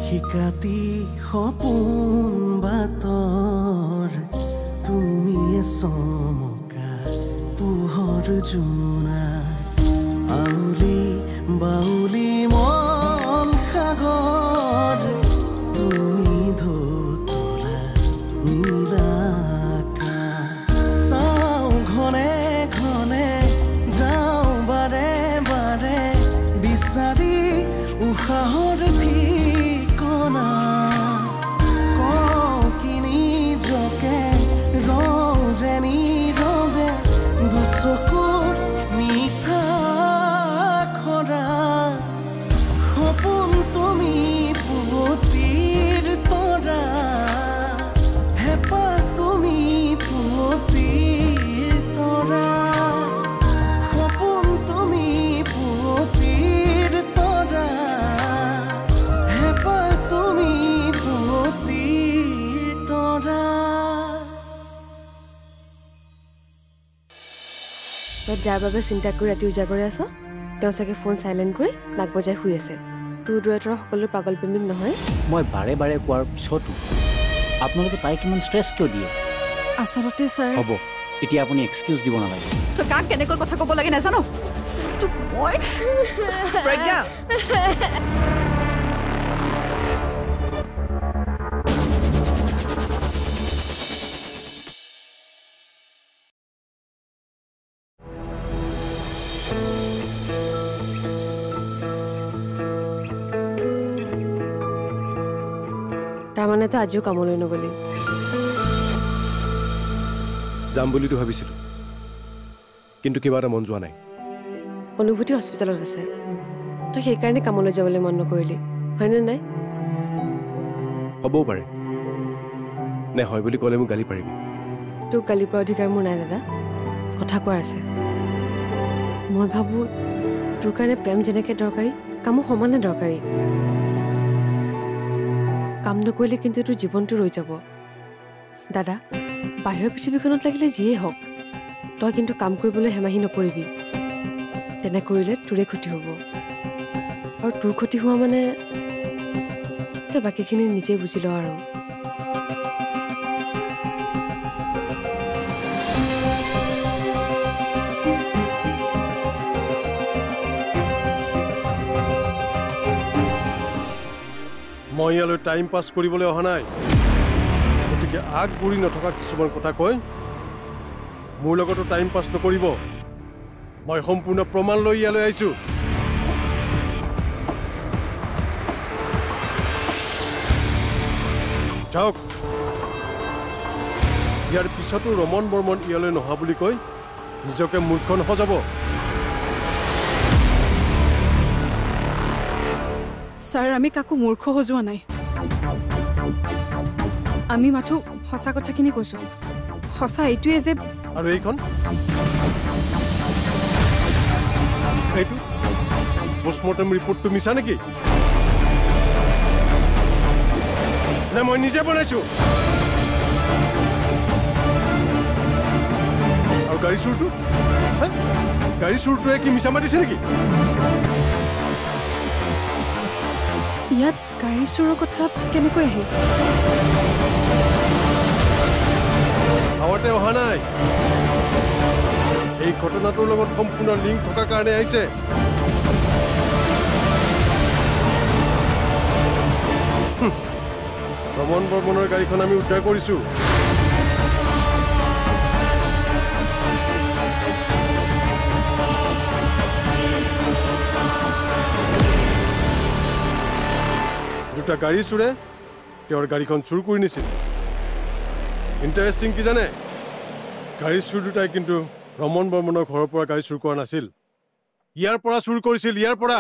শিকাতি সপোন বাতৰ তুমিয়ে চমকা পোহৰ জোনা আউলি বাউলি মন সাগৰ তুমি ধুতলা নীলাকা চাওঁ ঘনে ঘনে যাওঁ বাৰে বাৰে বিচাৰি উশাহৰ ঠিকনা কওঁ কিনি জকে ৰজেনি ৰবে দুচকুৰ মিঠা খৰা সপোন তুমি পুৱতিৰ তৰা হেঁপাহ তুমি পুৱতিৰ তৰা সপোন তুমি পুৱতিৰ তৰা হেঁপাহ তুমি পুৱতিৰ তৰা তই যাৰ বাবে চিন্তা কৰি ৰাতি উজাগৰে আছ তেওঁ চাগে ফোন চাইলেণ্ট কৰি নাক বজাই শুই আছে তোৰ দৰে তৰা সকলো পাগল প্ৰেমিক নহয় মই বাৰে বাৰে কোৱাৰ পিছতো আপোনালোকে তাই কিমান ষ্ট্ৰেছ কিয় দিয়ে আচলতে ছাৰ হ'ব এতিয়া আপুনি এক্সকিউজ দিব নালাগে তই কাক কেনেকৈ কথা ক'ব লাগে নাজানো তোক মই প্ৰজ্ঞা তাৰমানে তই আজিও কামলৈ নগলি যাম বুলিতো ভাবিছিলোঁ কিন্তু কিবা এটা মন যোৱা নাই অনুভূতি হস্পিটেলত আছে তই সেইকাৰণে কামলৈ যাবলৈ মন নকৰিলি হয়নে নাই হ'বও পাৰে নে হয় বুলি ক'লে মোক গালি পাৰিবি তোক গালি পৰা অধিকাৰ মোৰ নাই দাদা কথা কোৱাৰ আছে মই ভাবোঁ তোৰ কাৰণে প্ৰেম যেনেকৈ দৰকাৰী কামো সমানে দৰকাৰী কাম নকৰিলে কিন্তু তোৰ জীৱনটো ৰৈ যাব দাদা বাহিৰৰ পৃথিৱীখনত লাগিলে যিয়েই হওক তই কিন্তু কাম কৰিবলৈ হেমাহি নকৰিবি তেনে কৰিলে তোৰে ক্ষতি হ'ব আৰু তোৰ ক্ষতি হোৱা মানে তই বাকীখিনি নিজেই বুজি ল আৰু মই ইয়ালৈ টাইম পাছ কৰিবলৈ অহা নাই গতিকে আগবঢ়ি নথকা কিছুমান কথা কৈ মোৰ লগতো টাইম পাছ নকৰিব মই সম্পূৰ্ণ প্ৰমাণ লৈ ইয়ালৈ আহিছোঁ যাওক ইয়াৰ পিছতো ৰমন বৰ্মন ইয়ালৈ নহা বুলি কৈ নিজকে মূৰ্খ নহজাব ছাৰ আমি কাকো মূৰ্খ সজোৱা নাই আমি মাথো সঁচা কথাখিনি কৈছোঁ সঁচা এইটোৱে যে আৰু এইখন এইটো পোষ্টমৰ্টেম ৰিপৰ্টটো মিছা নেকি নে মই নিজে বনাইছোঁ আৰু গাড়ী চুৰটো গাড়ী চুৰটোৱে কি মিছা মাতিছে নেকি ইয়াত গাড়ী চোৰৰ কথা কেনেকৈ আহিল হাৱাতে অহা নাই এই ঘটনাটোৰ লগত সম্পূৰ্ণ লিংক থকাৰ কাৰণে আহিছে ৰমন বৰ্মনৰ গাড়ীখন আমি উদ্ধাৰ কৰিছোঁ দুটা গাড়ী চোৰে তেওঁৰ গাড়ীখন চুৰ কৰি নিছিল ইণ্টাৰেষ্টিং কি জানে গাড়ী চুৰ দুটাই কিন্তু ৰমন বৰ্মনৰ ঘৰৰ পৰা গাড়ী চুৰ কৰা নাছিল ইয়াৰ পৰা চুৰ কৰিছিল ইয়াৰ পৰা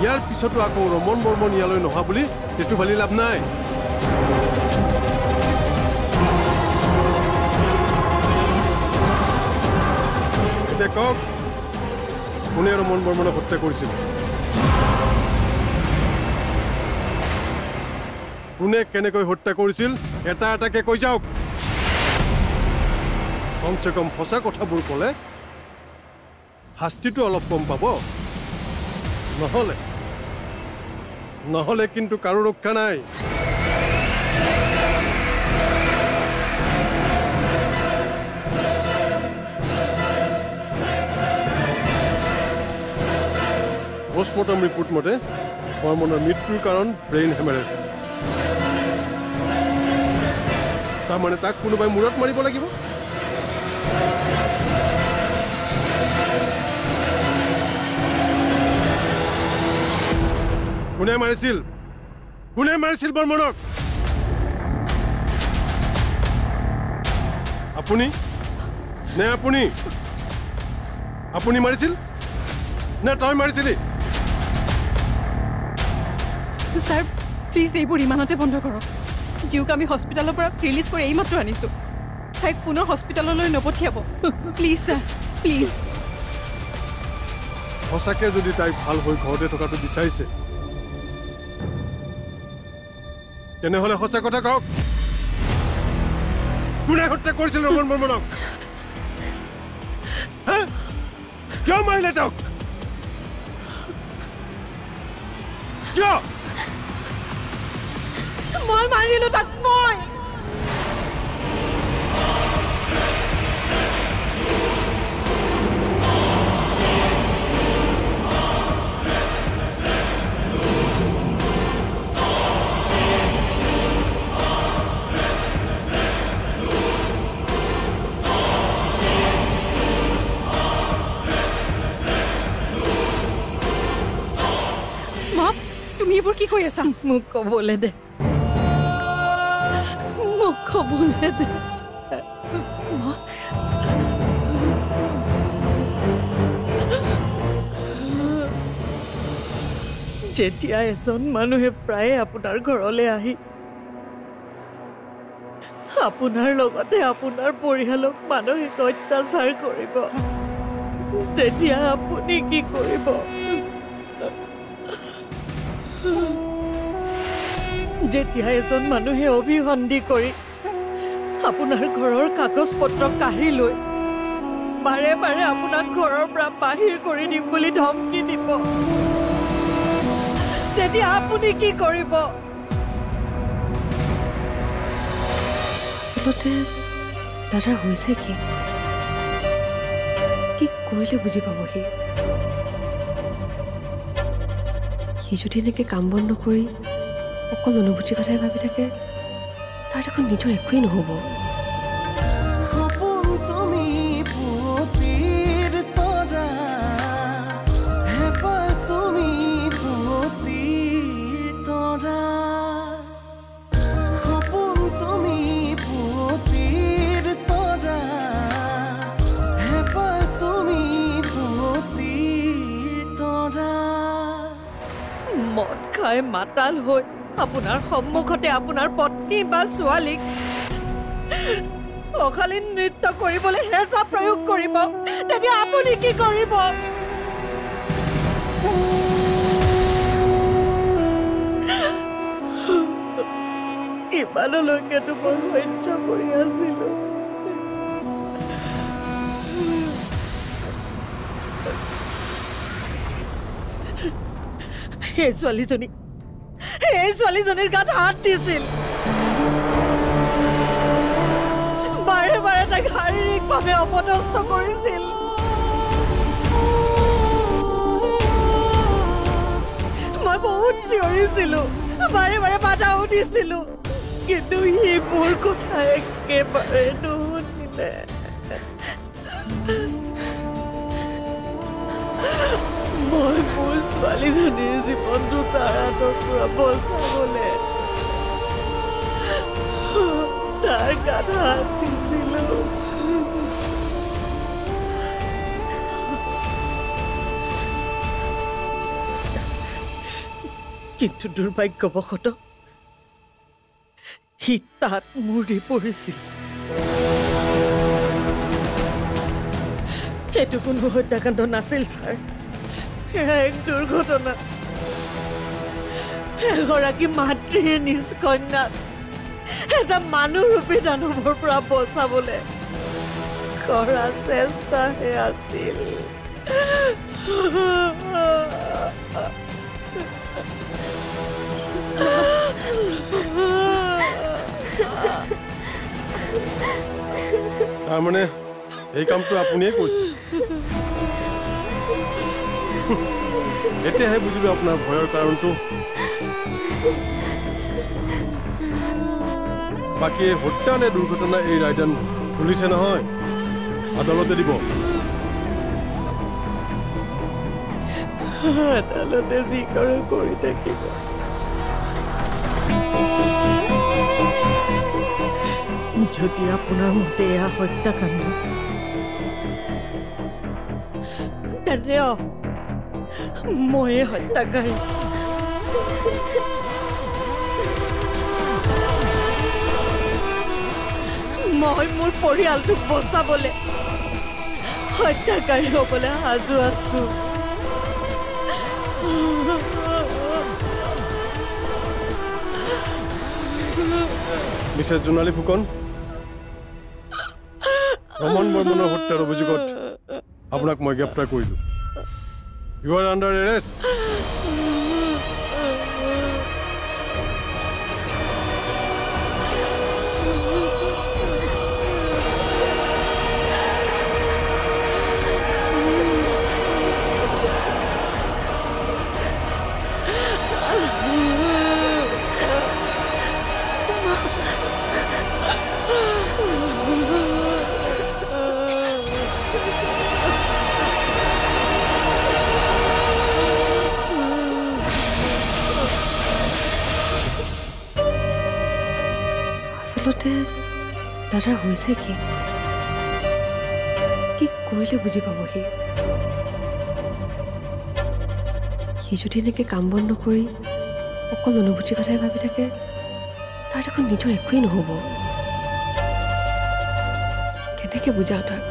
ইয়াৰ পিছতো আকৌ ৰমন বৰ্মন ইয়ালৈ নহা বুলি সেইটো ভালি লাভ নাই এতিয়া কওক কোনে ৰমন বৰ্মনক হত্যা কৰিছিল কোনে কেনেকৈ হত্যা কৰিছিল এটা এটাকে কৈ যাওক কমচে কম সঁচা কথাবোৰ ক'লে শাস্তিটো অলপ কম পাব নহ'লে কিন্তু কাৰো ৰক্ষা নাই পোষ্টমৰ্টম ৰিপৰ্ট মতে বৰ্মনৰ মৃত্যুৰ কাৰণ ব্ৰেইন হেমাৰেজ তাৰমানে তাক কোনোবাই মূৰত মাৰিব লাগিব কোনে মাৰিছিল বৰ্মনক আপুনি মাৰিছিল নে তই মাৰিছিলি ছাৰ প্লিজ এইবোৰ ইমানতে বন্ধ কৰক জীউক আমি হস্পিটেলৰ পৰা ৰিলিজ কৰি এইমাত্ৰ আনিছোঁ তাইক পুনৰ হস্পিটেললৈ নপঠিয়াব প্লিজ ছাৰ প্লিজ সঁচাকৈ যদি তাইক ভাল হৈ ঘৰতে থকাটো বিচাৰিছে তেনেহ'লে সঁচা কথা কওক কোনে হত্যা কৰিছিল ৰমন বৰ্মনক কিয় মাৰিলে তেওঁক কিয় মই মাৰিলোঁ তাক মই তুমি এইবোৰ কি কৈ আছা মোক ক'বলৈ দে যেতিয়া এজন মানুহে প্ৰায়ে আপোনাৰ ঘৰলৈ আহি আপোনাৰ লগতে আপোনাৰ পৰিয়ালক মানসিক অত্যাচাৰ কৰিব তেতিয়া আপুনি কি কৰিব যেতিয়া এজন মানুহে অভিসন্ধি কৰি আপোনাৰ ঘৰৰ কাগজ পত্ৰ কাঢ়ি লৈ বাৰে বাৰে আপোনাক ঘৰৰ পৰা বাহিৰ কৰি দিম বুলি ধমকি দিব তেতিয়া আপুনি কি কৰিব আচলতে দাদাৰ হৈছে কি কৰিলে বুজি পাব সি যদি এনেকৈ কাম বন্ধ নকৰি অকল অনুভূতিৰ কথাই ভাবি থাকে তাৰ দেখোন নিজৰ একোৱেই নহ'ব সপোন তুমি পুৱতিৰ তৰা হেঁপাহ তুমি পুৱতিৰ তৰা সপোন তুমি পুৱতিৰ তৰা হেঁপাহ তুমি পুৱতিৰ তৰা মদ খাই মাতাল হৈ আপোনাৰ সন্মুখতে আপোনাৰ পত্নী বা ছোৱালীক অশালীন নৃত্য কৰিবলৈ হেঁচা প্ৰয়োগ কৰিব তেতিয়া আপুনি কি কৰিব ইমানলৈকেতো মই সহ্য কৰি আছিলো এই ছোৱালীজনীৰ গাত হাত দিছিল বাৰে বাৰে তাক শাৰীৰিকভাৱে অপদস্থ কৰিছিল মই বহুত চিঞৰিছিলো বাৰে বাৰে বাধাও দিছিলো কিন্তু সি মোৰ কথা একেবাৰে নুশুনিলে মই মোৰ ছোৱালীজনীৰ জীৱনটো তাৰ হাতৰ পৰা বচাবলৈ তাৰ গাত হাত দিছিলো কিন্তু দুৰ্ভাগ্যবশতঃ সি তাত মৰি পৰিছিল এইটো কোনো হত্যাকাণ্ড নাছিল ছাৰ এক দুৰ্ঘটনা এগৰাকী মাতৃয়ে নিজ কন্যাক এটা মানুহৰূপী দানৱৰ পৰা বচাবলৈ কৰা চেষ্টাহে আছিল। তাৰমানে এই কামটো আপুনিয়ে কৰিছে। এতিয়াহে বুজিলো আপোনাৰ ভয়ৰ কাৰণটো। বাকী হত্যা নে দুৰ্ঘটনা এই ৰায়দান পুলিচে নহয়, আদালতে দিব। আদালতে যি কৰে কৰি থাকিব। যদি আপোনাৰ মতে এয়া হত্যাকাণ্ড, তেন্তে ময়ে হত্যাকাৰী। মই মোৰ পৰিয়ালটোক বচাবলৈ হত্যাকাৰী হ'বলৈ সাজু আছো। মিছেছ জোনালী ফুকন, ৰমন বৰ্মনৰ হত্যাৰ অভিযোগত আপোনাক মই গ্ৰেপ্তাৰ কৰিলোঁ। You are under arrest. আচলতে দাদাৰ হৈছে কি কৰিলে বুজি পাব সি যদি এনেকে কাম বন্ধ নকৰি অকল অনুভূতিৰ কথাই ভাবি থাকে, তাৰ দেখোন নিজৰ একোৱেই নহ'ব। কেনেকে বুজাও তাক?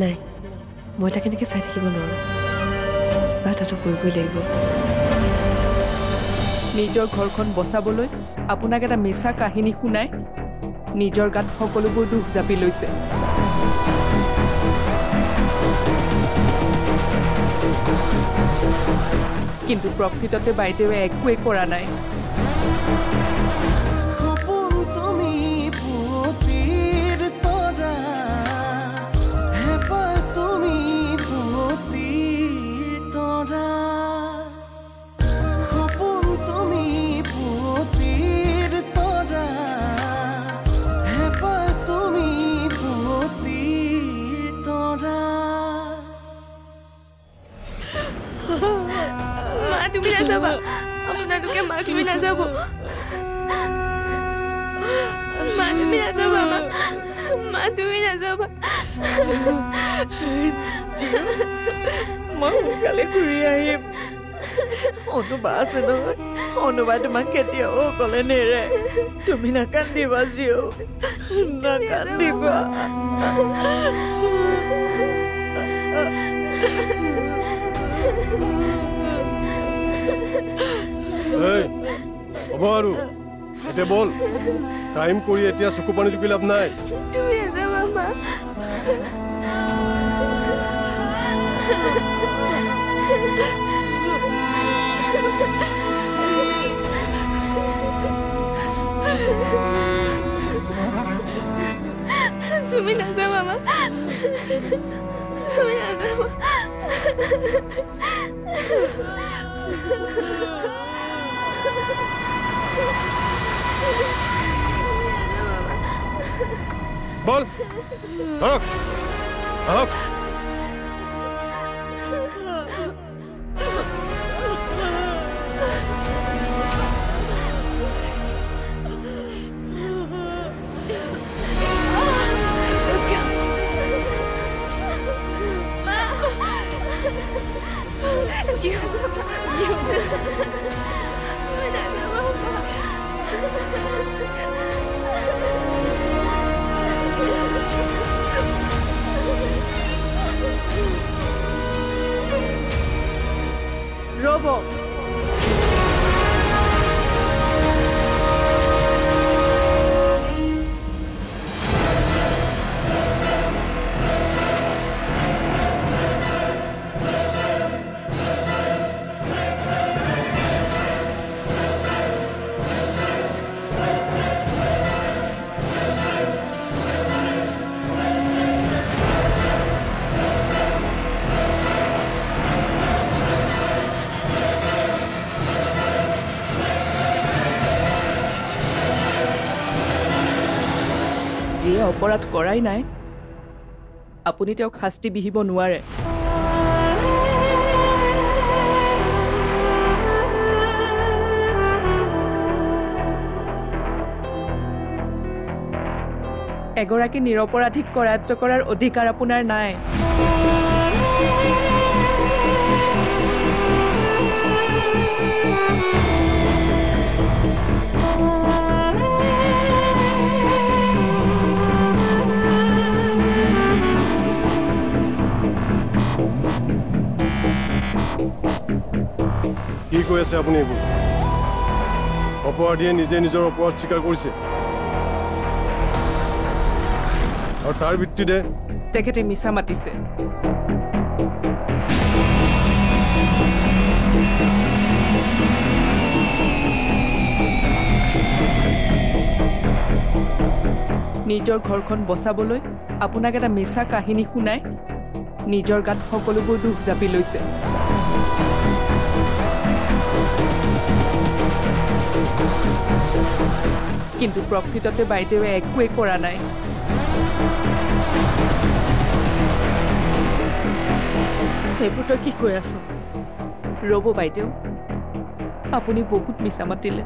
নাই, মই তাক এনেকে চাই থাকিব নোৱাৰো। কিবা এটাতো কৰিবই লাগিব। নিজৰ ঘৰখন বচাবলৈ আপোনাক এটা মিছা কাহিনী শুনাই নিজৰ গাত সকলোবোৰ দুখ জাপি লৈছে। কিন্তু প্ৰকৃততে বাইদেৱে একোৱেই কৰা নাই। তুমি নাযাবা, আপোনালোকে মাক লৈ নাযাব। মা তুমি নাযাবা, মা তুমি নাযাবা। মই সোনকালে ঘূৰি আহিম। অনুবা আছে নহয়, অনুবাই তোমাক কেতিয়াও অকলে নেৰে। তুমি নাকান্দিবা জীও, নাকান্দিবা। হ'ব আৰু এতিয়া বল, টাইম কৰি এতিয়া চকু পানী টুকি লাভ নাই। তুমি নাযাবা মা। তুমি নাযাবা মা, তুমি নাযাবা। বল ধৰক আহক। যিয়ে অপৰাধ কৰাই নাই আপুনি তেওঁক শাস্তি বিহিব নোৱাৰে। এগৰাকী নিৰপৰাধীক কৰায়ত্ব কৰাৰ অধিকাৰ আপোনাৰ নাই। কি কৈ আছে আপুনি? এইবোৰ অপৰাধীয়ে নিজে নিজৰ অপৰাধ স্বীকাৰ কৰিছে আৰু তাৰ ভিত্তিতে তেখেতে মিছা মাতিছে। নিজৰ ঘৰখন বচাবলৈ আপোনাক এটা মিছা কাহিনী শুনাই নিজৰ গাত সকলোবোৰ দুখ জাপি লৈছে। কিন্তু প্ৰকৃততে বাইদেৱে একোৱেই কৰা নাই। সেইবোৰ তই কি কৈ আছ? ৰ'ব বাইদেউ, আপুনি বহুত মিছা মাতিলে।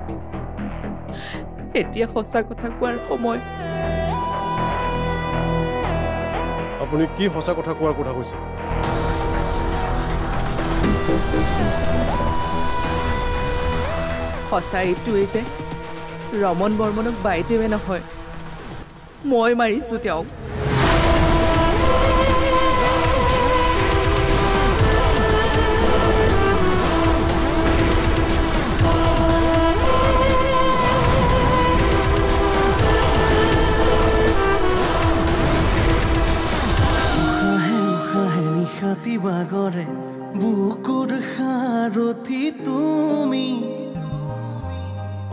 এতিয়া সঁচা কথা কোৱাৰ সময়। আপুনি কি সঁচা কথা কোৱাৰ কথা কৈছে? সঁচা এইটোৱেই যে ৰমন বৰ্মনক বাইদেৱে নহয়, মই মাৰিছোঁ তেওঁক। বাগৰে বুকুৰ সাৰথি তুমি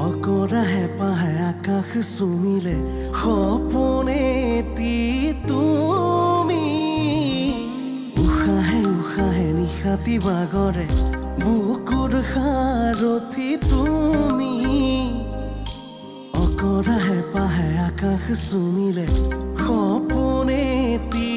অকৰা হেঁপাহে আকাশ চুমিলে সপোনেতি তুমি উশাহে উশাহে নিশাতি বাগৰে বুকুৰ সাৰথি তুমি অকৰা হেঁপাহে আকাশ চুমিলে সপোনেতি